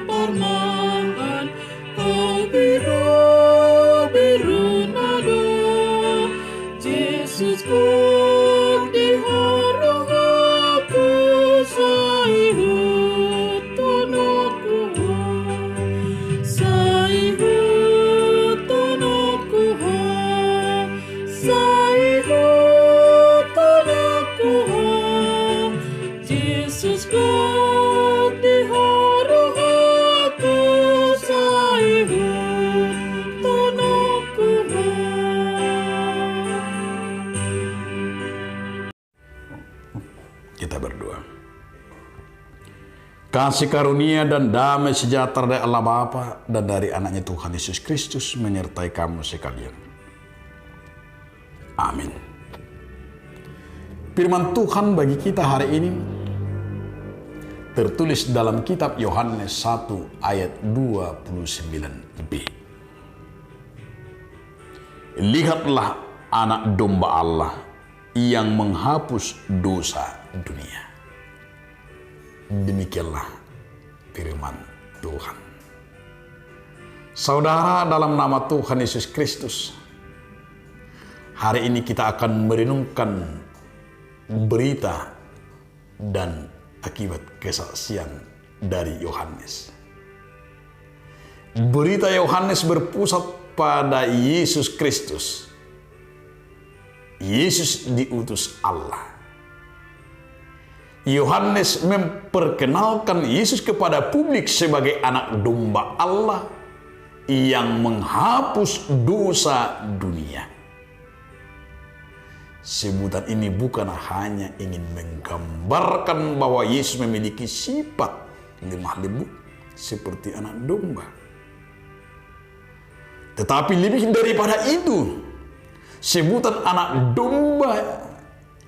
parmahan, au biru-biru nado, Jesus kok di harung aku saihu tonoku saihu tonoku saihu tonoku Jesus kok di harung aku saihu tonoku. Kita berdoa. Kasih karunia dan damai sejahtera dari Allah Bapa dan dari anaknya Tuhan Yesus Kristus menyertai kamu sekalian. Amin. Firman Tuhan bagi kita hari ini tertulis dalam kitab Yohanes 1 ayat 29b. Lihatlah anak domba Allah yang menghapus dosa dunia. Demikianlah firman Tuhan. Saudara, dalam nama Tuhan Yesus Kristus, hari ini kita akan merenungkan berita dan akibat kesaksian dari Yohanes. Berita Yohanes berpusat pada Yesus Kristus. Yesus diutus Allah. Yohanes memperkenalkan Yesus kepada publik sebagai anak domba Allah yang menghapus dosa dunia. Sebutan ini bukan hanya ingin menggambarkan bahwa Yesus memiliki sifat lemah lembut seperti anak domba. Tetapi lebih daripada itu, sebutan anak domba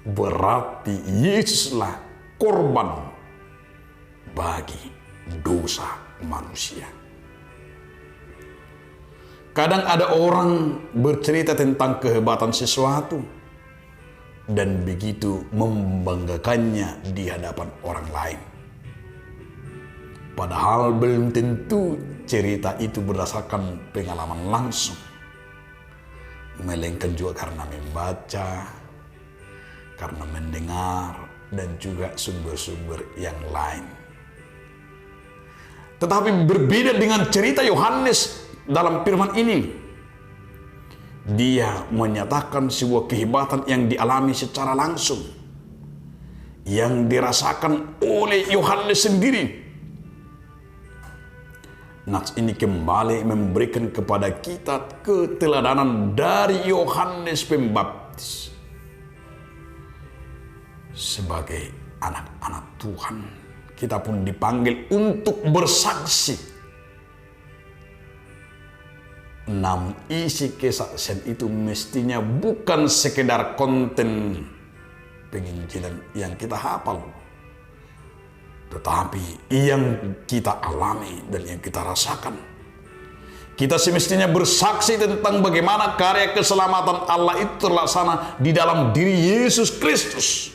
berarti Yesuslah korban bagi dosa manusia. Kadang ada orang bercerita tentang kehebatan sesuatu dan begitu membanggakannya di hadapan orang lain. Padahal belum tentu cerita itu berdasarkan pengalaman langsung, melainkan juga karena membaca, karena mendengar, dan juga sumber-sumber yang lain. Tetapi berbeda dengan cerita Yohanes dalam firman ini. Dia menyatakan sebuah kehebatan yang dialami secara langsung, yang dirasakan oleh Yohanes sendiri. Nats ini kembali memberikan kepada kita keteladanan dari Yohanes Pembaptis. Sebagai anak-anak Tuhan, kita pun dipanggil untuk bersaksi. Namun isi kesaksian itu mestinya bukan sekedar konten penginjilan yang kita hafal, tetapi yang kita alami dan yang kita rasakan. Kita semestinya bersaksi tentang bagaimana karya keselamatan Allah itu terlaksana di dalam diri Yesus Kristus.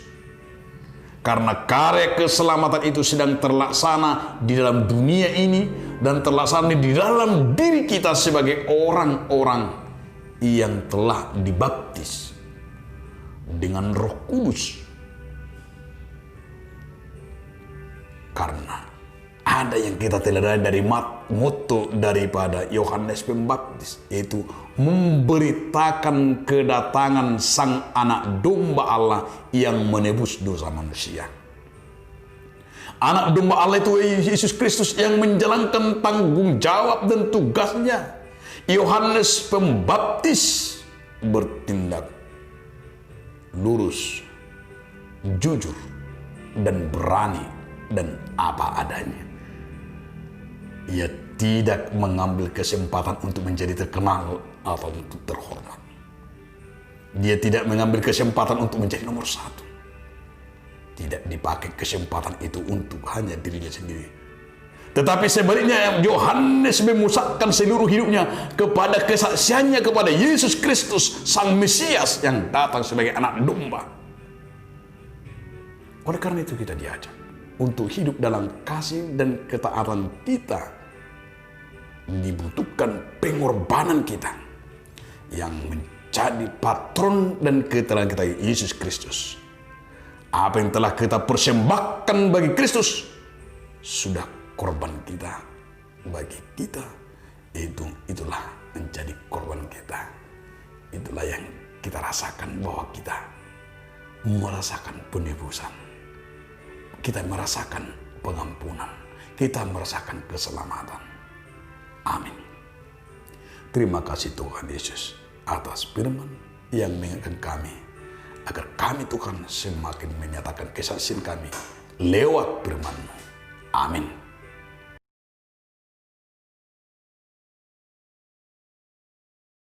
Karena karya keselamatan itu sedang terlaksana di dalam dunia ini dan terlaksana di dalam diri kita sebagai orang-orang yang telah dibaptis dengan Roh Kudus. Karena ada yang kita teladani dari motto daripada Yohanes Pembaptis, yaitu memberitakan kedatangan sang anak domba Allah yang menebus dosa manusia. Anak domba Allah itu Yesus Kristus yang menjalankan tanggung jawab dan tugasnya. Yohanes Pembaptis bertindak lurus, jujur, dan berani, dan apa adanya. Ia tidak mengambil kesempatan untuk menjadi terkenal atau untuk terhormat. Dia tidak mengambil kesempatan untuk menjadi nomor satu. Tidak dipakai kesempatan itu untuk hanya dirinya sendiri. Tetapi sebaliknya Yohanes memusatkan seluruh hidupnya kepada kesaksiannya kepada Yesus Kristus, Sang Mesias yang datang sebagai anak domba. Oleh karena itu kita diajak untuk hidup dalam kasih dan ketaatan kita, dibutuhkan pengorbanan kita yang menjadi patron dan keterangan kita Yesus Kristus. Apa yang telah kita persembahkan bagi Kristus sudah korban kita bagi kita. Itulah menjadi korban kita. Itulah yang kita rasakan, bahwa kita merasakan penebusan. Kita merasakan pengampunan. Kita merasakan keselamatan. Amin. Terima kasih Tuhan Yesus atas firman yang mengingatkan kami, agar kami Tuhan semakin menyatakan kesaksian kami lewat firman-Mu. Amin.